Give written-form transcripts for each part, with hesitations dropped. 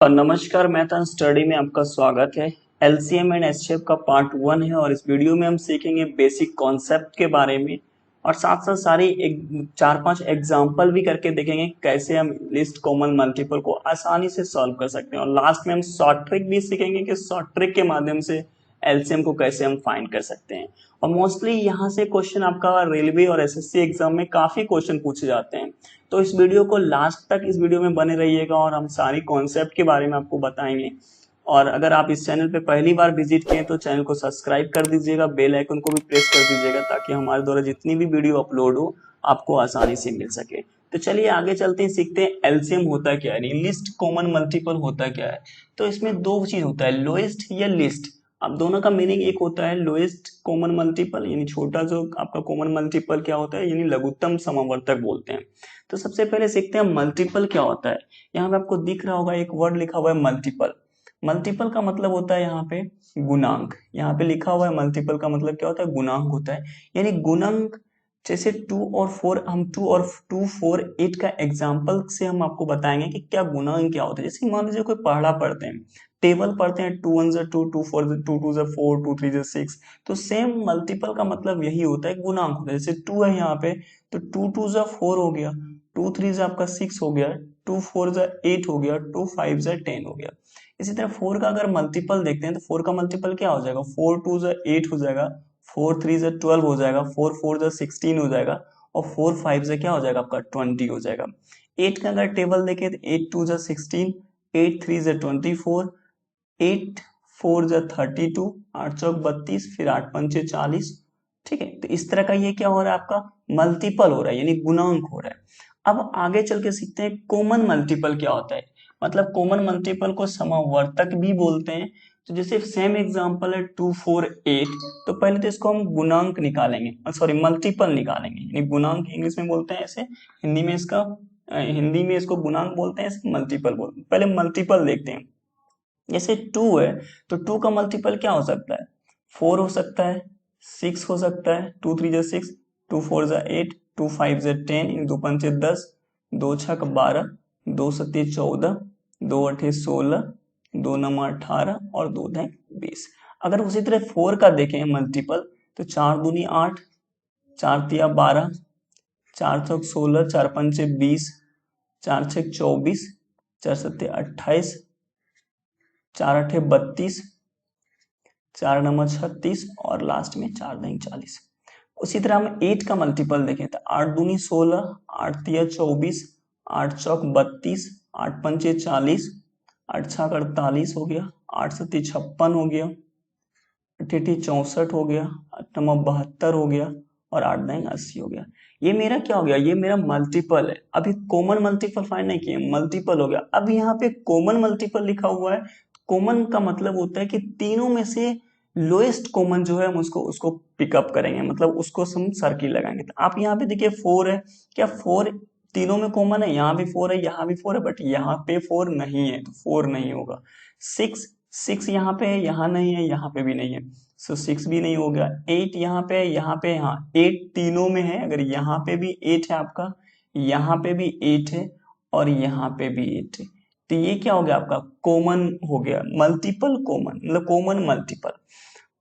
और नमस्कार, math and study में आपका स्वागत है। एलसीएम एंड एचसीएफ का पार्ट 1 है और इस वीडियो में हम सीखेंगे बेसिक कॉन्सेप्ट के बारे में और साथ साथ सारी एक 4-5 एग्जांपल भी करके देखेंगे कैसे हम लिस्ट कॉमन मल्टीपल को आसानी से सॉल्व कर सकते हैं। और लास्ट में हम शॉर्ट ट्रिक भी सीखेंगे कि शॉर्ट ट्रिक के माध्यम से एलसीएम को कैसे हम फाइंड कर सकते हैं। और मोस्टली यहाँ से क्वेश्चन आपका रेलवे और एसएससी एग्जाम में काफी क्वेश्चन पूछे जाते हैं, तो इस वीडियो को लास्ट तक इस वीडियो में बने रहिएगा और हम सारी कॉन्सेप्ट के बारे में आपको बताएंगे। और अगर आप इस चैनल पे पहली बार विजिट किए तो चैनल को सब्सक्राइब कर दीजिएगा, बेल आइकन को भी प्रेस कर दीजिएगा ताकि हमारे द्वारा जितनी भी वीडियो अपलोड हो आपको आसानी से मिल सके। तो चलिए आगे चलते हैं, सीखते हैं एलसीएम होता क्या है, लिस्ट कॉमन मल्टीपल होता क्या है। तो इसमें दो चीज होता है, लोएस्ट या लिस्ट। अब दोनों का मीनिंग एक होता है लोएस्ट कॉमन मल्टीपल, यानी छोटा जो आपका कॉमन मल्टीपल क्या होता है, यानी लघुत्तम समवर्तक बोलते हैं। तो सबसे पहले सीखते हैं मल्टीपल क्या होता है। यहाँ पे आपको दिख रहा होगा एक वर्ड लिखा हुआ है मल्टीपल। मल्टीपल का मतलब होता है यहाँ पे गुणांक। यहाँ पे लिखा हुआ है मल्टीपल का मतलब क्या होता है, गुणांक होता है। यानी गुणांक जैसे 2 और 4, हम 2 और 2, 4, 8 का एग्जाम्पल से हम आपको बताएंगे कि क्या गुणांक क्या होता है। जैसे मान लीजिए कोई पढ़ा पढ़ते हैं, टेबल पढ़ते हैं 2 1 2, 2 4 2 2 4, 2 3 6। तो सेम मल्टीपल का मतलब यही होता है, गुणांक होता है। जैसे 2 है यहाँ पे तो 2 2 4 हो गया, 2 3 आपका 6 हो गया, 2 4 8 हो गया, 2 5 10 हो गया। इसी तरह 4 का अगर मल्टीपल देखते हैं तो 4 का मल्टीपल क्या हो जाएगा, 4 2 8 हो जाएगा, 4 3 12 हो जाएगा, 4 4 16 हो जाएगा और 4 5 क्या हो जाएगा आपका 20 हो जाएगा। 8 का अगर टेबल देखें तो 8 2 16, 8 3 24, 8 4 32, 8 चौक 32, फिर 8 पंचे 40। ठीक है, तो इस तरह का ये क्या हो रहा है, आपका मल्टीपल हो रहा है, यानी गुणांक हो रहा है। अब आगे चल के सीखते हैं कॉमन मल्टीपल क्या होता है। मतलब कॉमन मल्टीपल को समवर्तक भी बोलते हैं। तो जैसे सेम एग्जांपल है 2 4 8, तो पहले तो इसको हम गुणांक निकालेंगे, सॉरी मल्टीपल निकालेंगे। यानी गुणांक इंग्लिश में बोलते हैं ऐसे, हिंदी में इसको गुणांक बोलते हैं, ऐसे मल्टीपल बोलते हैं। पहले मल्टीपल देखते हैं। जैसे 2 है तो 2 का मल्टीपल क्या हो सकता है, 4 हो सकता है, 6 हो सकता है, 2 3 6, 2 4 8, 2 5 10, इन 2 पंचे 10, 2 छक 12, 2 सत्ते 14, 2 अठे 16, 2 नमा 18 और 2 ढाई 20। अगर उसी तरह 4 का देखें मल्टीपल तो 4 दूनी 8, 4 तिया 12, 4 चौक 16, 4 पंचे 20, 4 छक 24, 4 सत्ते 28, 4 अठे 32, 4 नंबर 36 और लास्ट में 4 दही 40। उसी तरह हम 8 का मल्टीपल देखें तो 8 दूनी 16, 8 तिया 24, 8 चौक 32, 8 पंचे 40, 8 छक 48 हो गया, 8 सत्ती 56 हो गया, 8 अठी 64 हो गया, 8 नंबर 72 हो गया और 8 दही 80 हो गया। ये मेरा क्या हो गया, ये मेरा मल्टीपल है। अभी कॉमन मल्टीपल फाइंड नहीं किए, मल्टीपल हो गया। अब यहाँ पे कॉमन मल्टीपल लिखा हुआ है। कॉमन का मतलब होता है कि तीनों में से लोएस्ट कॉमन जो है हम उसको पिकअप करेंगे, मतलब उसको हम सर्किल लगाएंगे। तो आप यहाँ पे देखिए 4 है, क्या 4 तीनों में कॉमन है, यहाँ भी 4 है, यहाँ भी 4 है, बट यहाँ पे 4 नहीं है तो 4 नहीं होगा। 6 6 यहाँ पे है, यहाँ नहीं है, यहाँ पे भी नहीं है, सो 6 भी नहीं हो गया। 8 यहाँ पे है, यहाँ पे, यहाँ 8 तीनों में है, अगर यहाँ पे भी 8 है आपका, यहाँ पे भी 8 है और यहाँ पे भी 8 है, तो ये क्या हो गया आपका कॉमन हो गया, मल्टीपल कॉमन, मतलब कॉमन मल्टीपल।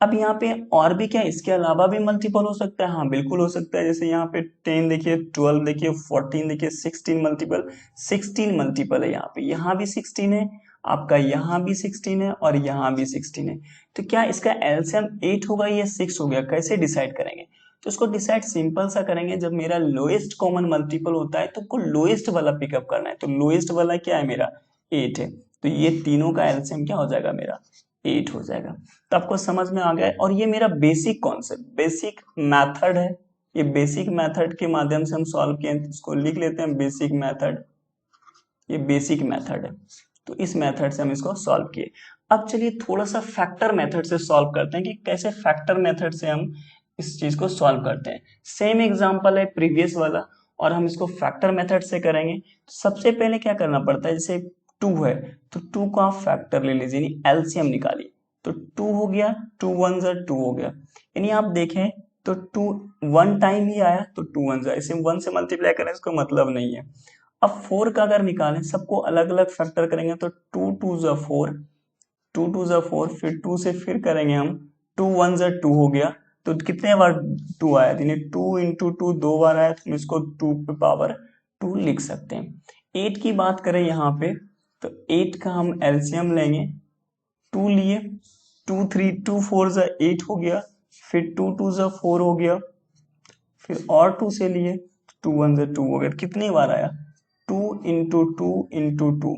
अब यहाँ पे और भी क्या, इसके अलावा भी मल्टीपल हो सकता है, हाँ बिल्कुल हो सकता है। जैसे यहाँ पे 10 देखिए, 12 देखिए, 14 देखिए, 16 मल्टीपल, 16 मल्टीपल है यहाँ पे, यहाँ भी 16 है आपका, यहाँ भी 16 है और यहाँ भी 16 है। तो क्या इसका एलसीएम 8 होगा या 6 हो गया, कैसे डिसाइड करेंगे। तो उसको डिसाइड सिंपल सा करेंगे, जब मेरा लोएस्ट कॉमन मल्टीपल होता है तो लोएस्ट वाला पिकअप करना है। तो लोएस्ट वाला क्या है मेरा 8 है, तो ये तीनों का एलसीएम क्या हो जाएगा मेरा 8 हो जाएगा। तो आपको समझ में आ गया है। और ये मेरा बेसिक कॉन्सेप्ट, बेसिक मेथड है। ये बेसिक मेथड के माध्यम से हम सॉल्व किए, इसको लिख लेते हैं बेसिक मेथड। ये बेसिक मेथड है, तो इस मेथड से हम इसको सॉल्व किए। अब चलिए थोड़ा सा फैक्टर मेथड से सॉल्व करते हैं कि कैसे फैक्टर मेथड से हम इस चीज को सॉल्व करते हैं। सेम एग्जांपल है प्रीवियस वाला और हम इसको फैक्टर मेथड से करेंगे। तो सबसे पहले क्या करना पड़ता है, जैसे 2 है तो 2 का फैक्टर ले लीजिए, यानी एलसीएम निकालिए। तो 2 हो गया, 2 1 2 हो गया, यानी आप देखें तो 2 1 टाइम ही आया तो 2 1 इसे 1 से मल्टीप्लाई करें इसको मतलब नहीं है। अब 4 का अगर निकालें, सबको अलग अलग फैक्टर करेंगे तो 2 2 जा 4, 2 2 जा 4, फिर 2 से फिर करेंगे हम, 2 1 जा 2 हो गया। तो कितने बार 2 आया, यानी 2 इंटू 2 दो बार आया, तो हम इसको 2 पे पावर 2 लिख सकते हैं। 8 की बात करें यहाँ पे, तो 8 का हम एलसीएम लेंगे, 2 लिए, 2 3 2 4 जा 8 हो गया, फिर 2 2 जा 4 हो गया, फिर और 2 से लिए, 2 1 जा 2 हो गया। कितनी बार आया, 2 इंटू 2 इंटू 2,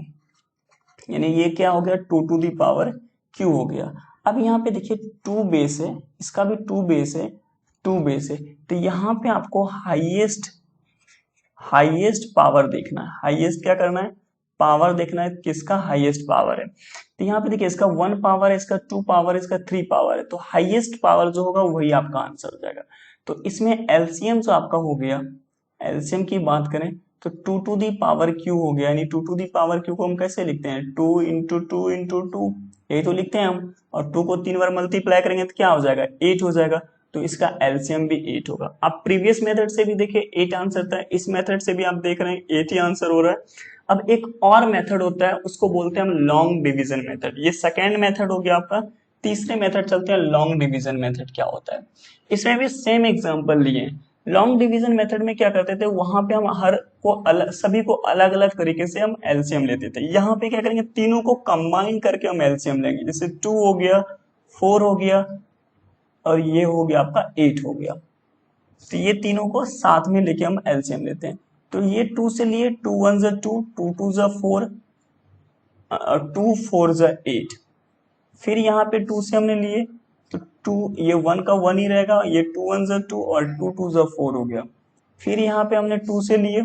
यानी ये क्या हो गया, 2 टू दी पावर क्यू हो गया। अब यहाँ पे देखिए 2 बेस है, इसका भी 2 बेस है, 2 बेस है, तो यहाँ पे आपको हाईएस्ट हाईएस्ट पावर देखना है। हाईएस्ट क्या करना है, पावर देखना है, किसका हाईएस्ट पावर है। तो यहाँ पे देखिए इसका 1 पावर है, इसका 2 पावर है, इसका 3 पावर है, तो हाईएस्ट पावर जो होगा वही आपका आंसर हो जाएगा। तो इसमें एलसीएम जो आपका हो गया, एलसीएम की बात करें तो 2 टू दी पावर क्यू हो गया, यानी 2 टू दी पावर क्यू को हम कैसे लिखते हैं, 2 इंटू 2 इंटू 2, यही तो लिखते हैं हम। और 2 को 3 बार मल्टीप्लाई करेंगे तो क्या हो जाएगा, 8 हो जाएगा। तो इसका एलसीएम भी 8 होगा। आप प्रीवियस मेथड से भी देखिए 8 आंसर था, इस मेथड से भी आप देख रहे हैं 8 ही आंसर हो रहा है। अब एक और मेथड होता है, उसको बोलते हैं हम लॉन्ग डिवीजन मेथड। ये सेकेंड मेथड हो गया आपका। तीसरे मेथड चलते हैं, लॉन्ग डिवीजन मेथड क्या होता है। इसमें भी सेम एग्जांपल लिए। लॉन्ग डिवीजन मेथड में क्या करते थे, वहां पे हम हर को अलग, सभी को अलग अलग तरीके से हम एलसीएम लेते थे। यहाँ पे क्या करेंगे, तीनों को कंबाइन करके हम एलसीएम लेंगे। जैसे 2 हो गया, 4 हो गया, और ये हो गया आपका 8 हो गया। तो ये तीनों को साथ में लेके हम एलसीएम लेते हैं। तो ये 2 से लिए, 2 1 जा 2, 2 2 जा 4, 2 4 जा 8। फिर यहाँ पे 2 से हमने लिए, तो 2, ये 1 का 1 ही रहेगा, ये 2 1 जा 2 और 2 2 जा 4 हो गया। फिर यहाँ पे हमने 2 से लिए,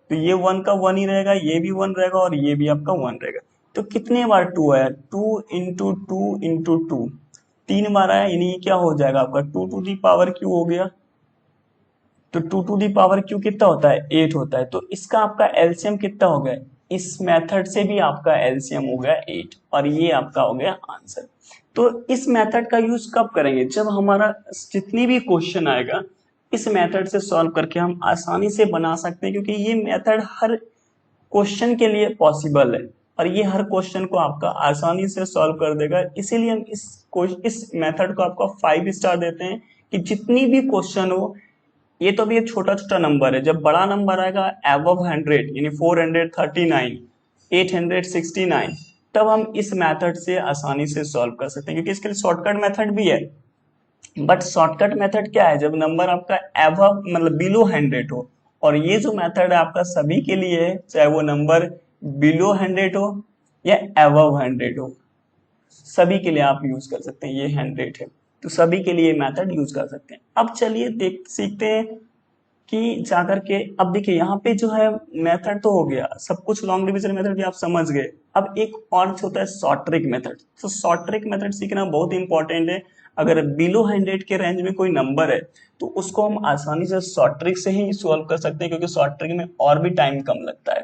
तो ये 1 का 1 ही रहेगा, ये भी 1 रहेगा और ये भी आपका 1 रहेगा। तो कितने बार 2 आया, 2 इंटू 2 इंटू 2, 3 बार आया, यानी ये क्या हो जाएगा आपका 2 टू दी पावर क्यू हो गया। तो 2 टू दी पावर क्यू कितना होता है, 8 होता है। तो इसका आपका एलसीएम कितना हो गया, इस मेथड से भी आपका एलसीएम हो गया 8, और ये आपका हो गया आंसर। तो इस मेथड का यूज कब करेंगे, जब हमारा जितनी भी क्वेश्चन आएगा इस मेथड से सॉल्व करके हम आसानी से बना सकते हैं, क्योंकि ये मेथड हर क्वेश्चन के लिए पॉसिबल है और ये हर क्वेश्चन को आपका आसानी से सॉल्व कर देगा। इसीलिए हम इस मेथड को आपका 5 स्टार देते हैं कि जितनी भी क्वेश्चन हो, ये तो भी एक छोटा छोटा नंबर है, जब बड़ा नंबर आएगा एबव 100, यानी 439, 869, तब हम इस मेथड से आसानी से सॉल्व कर सकते हैं, क्योंकि इसके लिए शॉर्टकट मेथड भी है। बट शॉर्टकट मेथड क्या है, जब नंबर आपका एबव मतलब बिलो 100 हो। और ये जो मेथड है आपका सभी के लिए है, चाहे वो नंबर बिलो 100 हो या एबव 100 हो, सभी के लिए आप यूज कर सकते हैं। ये 100 है तो सभी के लिए मेथड यूज कर सकते हैं। अब चलिए देख सीखते हैं कि जाकर के, अब देखिए यहाँ पे जो है मेथड तो हो गया सब कुछ, लॉन्ग डिवीजन मेथड भी आप समझ गए। अब एक और होता है शॉर्ट ट्रिक मेथड। तो शॉर्ट ट्रिक मेथड सीखना बहुत इंपॉर्टेंट है। अगर बिलो 100 के रेंज में कोई नंबर है तो उसको हम आसानी से शॉर्ट ट्रिक से ही सॉल्व कर सकते हैं, क्योंकि शॉर्ट ट्रिक में और भी टाइम कम लगता है।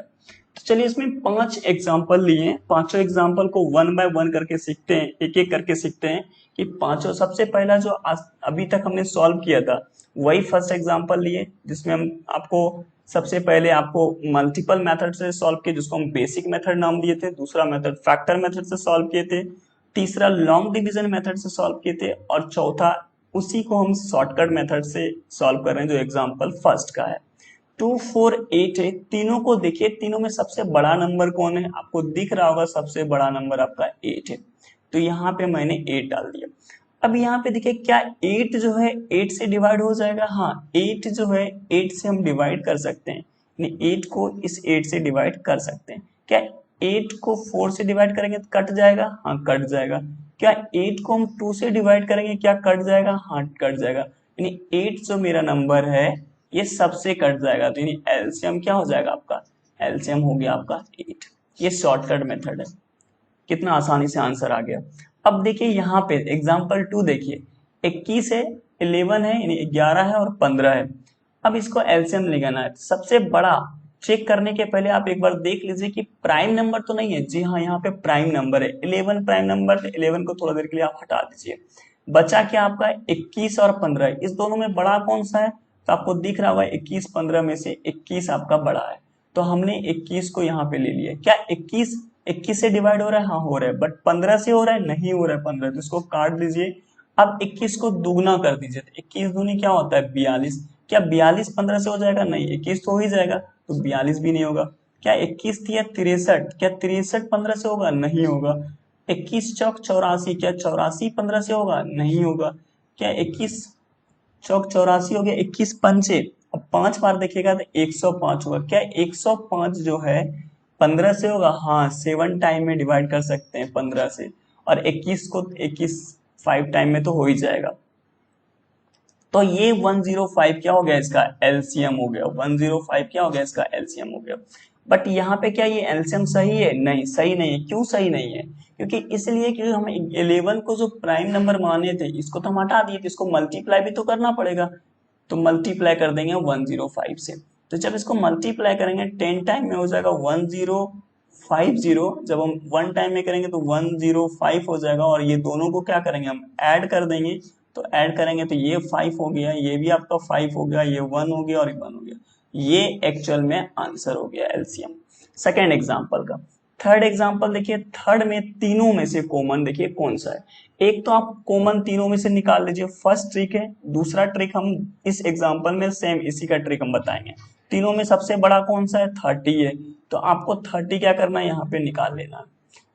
तो चलिए इसमें 5 एग्जाम्पल लिए, पांचों एग्जाम्पल को 1 बाय 1 करके सीखते हैं, एक एक करके सीखते हैं कि पांचों। सबसे पहला जो अभी तक हमने सॉल्व किया था वही फर्स्ट एग्जाम्पल लिए, जिसमें हम आपको सबसे पहले आपको मल्टीपल मेथड से सॉल्व किए, जिसको हम बेसिक मेथड नाम दिए थे। दूसरा मेथड फैक्टर मेथड से सॉल्व किए थे। तीसरा लॉन्ग डिवीजन मेथड से सॉल्व किए थे, और चौथा उसी को हम शॉर्टकट मेथड से सॉल्व कर रहे हैं, जो एग्जाम्पल फर्स्ट का है। 2 4 8 है, तीनों को देखिए, तीनों में सबसे बड़ा नंबर कौन है, आपको दिख रहा होगा सबसे बड़ा नंबर आपका 8 है। तो यहाँ पे मैंने 8 डाल दिया। अब यहाँ पे देखिए क्या 8 जो है 8 से डिवाइड हो जाएगा, हाँ 8 जो है 8 से हम डिवाइड कर सकते हैं, यानी 8 को इस 8 से डिवाइड कर सकते हैं। क्या 8 को 4 से डिवाइड करेंगे तो कट जाएगा, हाँ कट जाएगा। क्या 8 को हम 2 से डिवाइड करेंगे, क्या कट जाएगा, हाँ कट जाएगा। यानी 8 जो मेरा नंबर है ये सबसे कट जाएगा, तो यानी एलसीएम क्या हो जाएगा आपका, एलसीएम हो गया आपका 8। ये शॉर्टकट मेथड है, कितना आसानी से आंसर आ गया। अब देखिए यहाँ पे एग्जाम्पल 2 देखिए, 21 है, 11 है, यानी 11 है और 15 है। अब इसको एलसीएम लगाना है। सबसे बड़ा चेक करने के पहले आप एक बार देख लीजिए कि प्राइम नंबर तो नहीं है। जी हाँ, यहाँ पे प्राइम नंबर है, 11 प्राइम नंबर। 11 को थोड़ा देर के लिए आप हटा दीजिए। बचा क्या आपका 21 और 15 है। इस दोनों में बड़ा कौन सा है, तो आपको दिख रहा होगा 21 15 में से 21 आपका बड़ा है। तो हमने 21 को यहाँ पे ले लिया। क्या 21 से डिवाइड हो रहा है? हाँ हो रहा है, बट 15 से हो रहा है? नहीं हो रहा है 15, तो इसको काट दीजिए। अब 21 को दुगना कर दीजिए, तो 21 दूनी क्या होता है? 42। क्या 42 15 से हो जाएगा? नहीं, 21 तो हो ही जाएगा, तो 42 भी नहीं होगा। क्या 21 या 63? क्या 63 15 से होगा? नहीं होगा। 21 चौक 84, क्या 84 15 से होगा? नहीं होगा। क्या 21 चौक 84 हो गया, 21 पंचे, अब 5 बार देखिएगा तो 105 होगा। क्या 105 जो है 15 से होगा? हाँ, 7 टाइम में डिवाइड कर सकते हैं 15 से, और 21 को 21 5 टाइम में तो हो ही जाएगा। तो ये 105 क्या हो गया? इसका एलसीएम हो गया। 105 क्या हो गया? इसका एलसीएम हो गया। बट यहाँ पे क्या ये एलसीएम सही है? नहीं, सही नहीं है। क्यों सही नहीं है? क्योंकि इसलिए क्योंकि हम 11 को जो प्राइम नंबर माने थे, इसको तो हम हटा दिए, तो इसको मल्टीप्लाई भी तो करना पड़ेगा। तो मल्टीप्लाई कर देंगे 105 से। तो जब इसको मल्टीप्लाई करेंगे 10 टाइम में हो जाएगा 1050। जब हम 1 टाइम में करेंगे तो 105 हो जाएगा, और ये दोनों को क्या करेंगे? हम ऐड कर देंगे। तो ऐड करेंगे तो ये 5 हो गया, ये भी आपका 5 हो गया, ये 1 हो गया और ये 1 हो गया। ये एक्चुअल में आंसर हो गया एलसीएम सेकेंड एग्जाम्पल का। थर्ड एग्जाम्पल देखिए, थर्ड में तीनों में से कॉमन देखिए कौन सा है। एक तो आप कॉमन तीनों में से निकाल लीजिए, फर्स्ट ट्रिक है। दूसरा ट्रिक हम इस एग्जाम्पल में सेम इसी का ट्रिक हम बताएंगे। तीनों में सबसे बड़ा कौन सा है? 30 है। तो आपको 30 क्या करना है? यहाँ पे निकाल लेना है।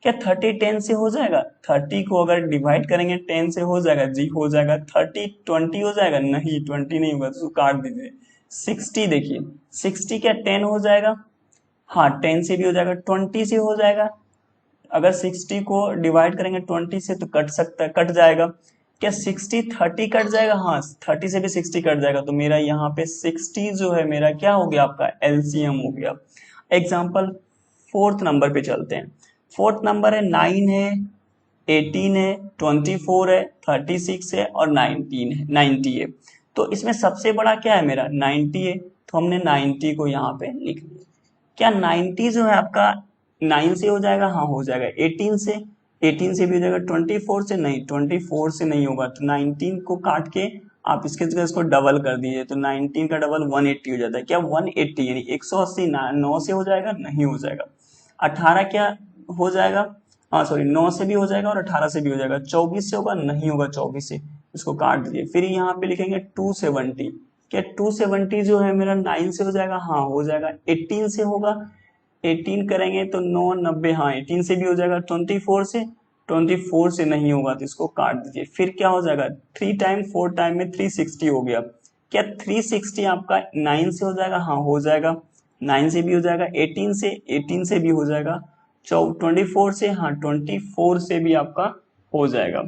क्या 30 10 से हो जाएगा? 30 को अगर डिवाइड करेंगे 10 से हो जाएगा? जी हो जाएगा। 30 20 हो जाएगा? नहीं, 20 नहीं होगा, तो काट दीजिए। 60 देखिए, 60 क्या 10 हो जाएगा? हाँ, 10 से भी हो जाएगा। 20 से हो जाएगा? अगर 60 को डिवाइड करेंगे 20 से तो कट सकता है, कट जाएगा। क्या 60 30 कट जाएगा? हाँ, 30 से भी 60 कट जाएगा। तो मेरा यहाँ पे 60 जो है मेरा क्या हो गया? आपका एलसीएम हो गया। एग्जाम्पल फोर्थ नंबर पे चलते हैं। फोर्थ नंबर है 9 है, 18 है, 24 है, 36 है और 19 है, 90 है। तो इसमें सबसे बड़ा क्या है? मेरा 90 है, तो हमने 90 को यहाँ पे लिख लिया। क्या 90 जो है आपका 9 से हो जाएगा? हाँ हो जाएगा। 18 से भी हो जाएगा। 24 से नहीं, 24 से नहीं होगा, तो 19 को काट के आप इसके जगह इसको डबल कर दीजिए, तो 19 का डबल 180 हो जाता है। क्या 180 यानी 180 9 से हो जाएगा? नहीं हो जाएगा। 18 क्या हो जाएगा? हाँ सॉरी, 9 से भी हो जाएगा और 18 से भी हो जाएगा। 24 से होगा? नहीं होगा 24 से, इसको काट दीजिए। फिर यहाँ पे लिखेंगे 270। क्या 270 जो है मेरा 9 से हो जाएगा? हाँ हो जाएगा। 18 से होगा? 18 करेंगे तो 9 90, हाँ 18 से भी हो जाएगा। 24 से नहीं होगा, तो इसको काट दीजिए। फिर क्या हो जाएगा? 3 टाइम 4 टाइम में 360 हो गया। क्या 360 आपका 9 से हो जाएगा? हाँ हो जाएगा। 9 से भी हो जाएगा। 18 से भी हो जाएगा। 24 से, हाँ 24 से भी आपका हो जाएगा।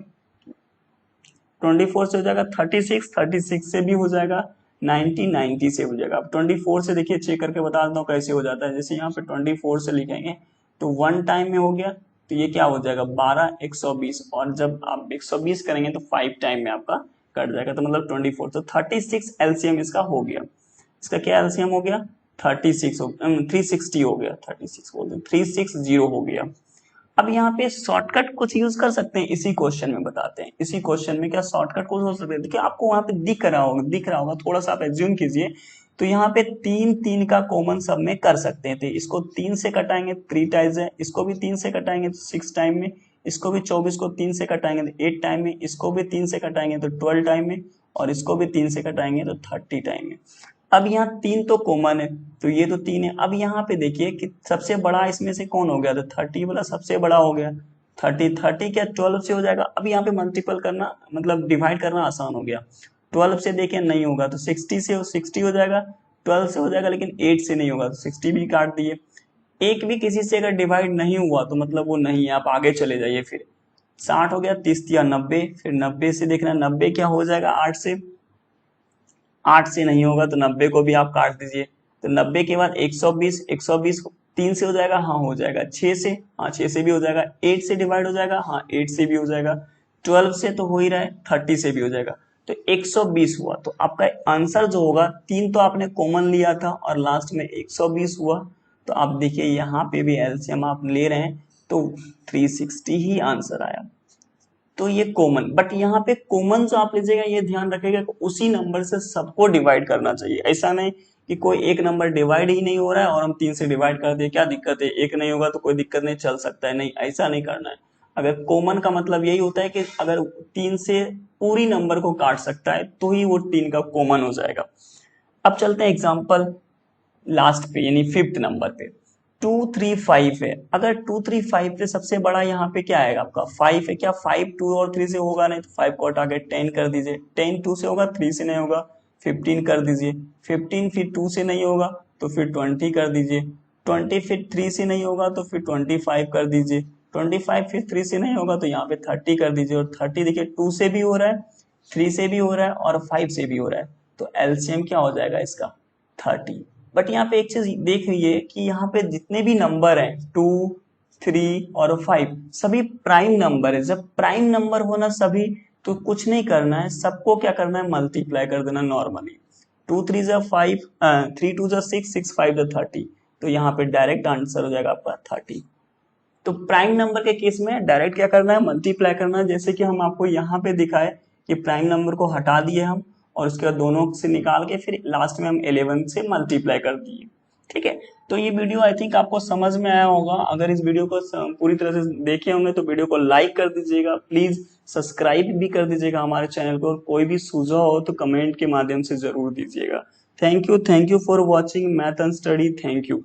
24 से हो जाएगा। 36 से भी हो जाएगा। 90 से हो जाएगा। अब 24 से देखिए चेक करके बता देता हूँ कैसे हो जाता है। जैसे यहाँ पे 24 से लिखेंगे तो 1 टाइम में हो गया, तो ये क्या हो जाएगा? 12 120, और जब आप 120 करेंगे तो 5 टाइम में आपका कट जाएगा, तो मतलब 24। तो 36 एलसीएम इसका हो गया। इसका क्या एलसीएम हो गया? 360 हो गया। 36 बोल 360 हो गया। अब यहाँ पे शॉर्टकट कुछ यूज कर सकते हैं, इसी क्वेश्चन में बताते हैं। इसी क्वेश्चन में क्या शॉर्टकट कुछ हो सकता है? देखिए आपको वहां पे दिख रहा होगा, थोड़ा सा आप एज्यूम कीजिए। तो यहाँ पे 3 का कॉमन सब में कर सकते हैं। तो इसको 3 से कटाएंगे 3 टाइम्स है, इसको भी 3 से कटाएंगे तो 6 टाइम में, इसको भी 24 को 3 से कटाएंगे तो 8 टाइम में, इसको भी 3 से कटाएंगे तो 12 टाइम में, और इसको भी 3 से कटाएंगे तो 30 टाइम में। अब यहाँ 3 तो कॉमन है, तो ये तो 3 है। अब यहाँ पे देखिए कि सबसे बड़ा इसमें से कौन हो गया? तो 30 वाला सबसे बड़ा हो गया। 30 क्या 12 से हो जाएगा? अब यहाँ पे मल्टीपल करना मतलब डिवाइड करना आसान हो गया। 12 से देखिए नहीं होगा, तो 60 हो जाएगा। 12 से हो जाएगा, लेकिन 8 से नहीं होगा, तो 60 भी काट दिए। एक भी किसी से अगर डिवाइड नहीं हुआ तो मतलब वो नहीं है, आप आगे चले जाइए। फिर 60 हो गया, 30 या 90, फिर 90 से देखना 90 क्या हो जाएगा? 8 से, 8 से नहीं होगा तो 90 को भी आप काट दीजिए। तो 90 के बाद 120 3 से हो जाएगा? हाँ हो जाएगा। 6 से, हाँ 6 से भी हो जाएगा। 8 से डिवाइड हो जाएगा? हाँ 8 से भी हो जाएगा। 12 से तो हो ही रहा है, 30 से भी हो जाएगा। तो 120 हुआ। तो आपका आंसर जो होगा, 3 तो आपने कॉमन लिया था और लास्ट में 120 हुआ। तो आप देखिए यहाँ पे भी एलसीएम आप ले रहे हैं तो 360 ही आंसर आया। तो ये कॉमन, बट यहाँ पे कॉमन जो आप लीजिएगा ये ध्यान रखिएगा कि उसी नंबर से सबको डिवाइड करना चाहिए। ऐसा नहीं कि कोई एक नंबर डिवाइड ही नहीं हो रहा है और हम 3 से डिवाइड कर दिए, क्या दिक्कत है, एक नहीं होगा तो कोई दिक्कत नहीं, चल सकता है, नहीं ऐसा नहीं करना है। अगर कॉमन का मतलब यही होता है कि अगर 3 से पूरी नंबर को काट सकता है तो ही वो 3 का कॉमन हो जाएगा। अब चलते हैं एग्जाम्पल लास्ट पे यानी 5th नंबर पे। 2 3 5 है, अगर 2 3 5 पे सबसे बड़ा यहाँ पे क्या आएगा आपका 5 है, क्या 5 2 और 3 से होगा, नहीं तो 5 को हटा के 10 कर दीजिए, 10 2 से होगा, 3 से नहीं होगा, 15 कर दीजिए, 15 फिर 2 से नहीं होगा तो फिर 20 कर दीजिए, 20 फिर 3 से नहीं होगा तो फिर 25 कर दीजिए, 25 फिर 3 से नहीं होगा तो यहाँ पे 30 कर दीजिए, और 30 देखिए 2 से भी हो रहा है, 3 से भी हो रहा है और 5 से भी हो रहा है, तो एलसीएम क्या हो जाएगा इसका 30। बट यहाँ पे एक चीज देख लीजिए कि यहाँ पे जितने भी नंबर हैं 2 3 और 5 सभी प्राइम नंबर है। जब प्राइम नंबर होना सभी, तो कुछ नहीं करना है, सबको क्या करना है मल्टीप्लाई कर देना नॉर्मली। 2 3 जा 5, 3 2 जा 6, 6 5 जा 30, तो यहाँ पे डायरेक्ट आंसर हो जाएगा आपका 30। तो प्राइम नंबर के केस में डायरेक्ट क्या करना है मल्टीप्लाई करना है, जैसे कि हम आपको यहाँ पे दिखाए कि प्राइम नंबर को हटा दिए हम और उसके बाद दोनों से निकाल के फिर लास्ट में हम 11 से मल्टीप्लाई कर दिए। ठीक है, तो ये वीडियो आई थिंक आपको समझ में आया होगा। अगर इस वीडियो को पूरी तरह से देखे होंगे तो वीडियो को लाइक कर दीजिएगा, प्लीज सब्सक्राइब भी कर दीजिएगा हमारे चैनल को, और कोई भी सुझाव हो तो कमेंट के माध्यम से जरूर दीजिएगा। Thank you for watching math and study. Thank you.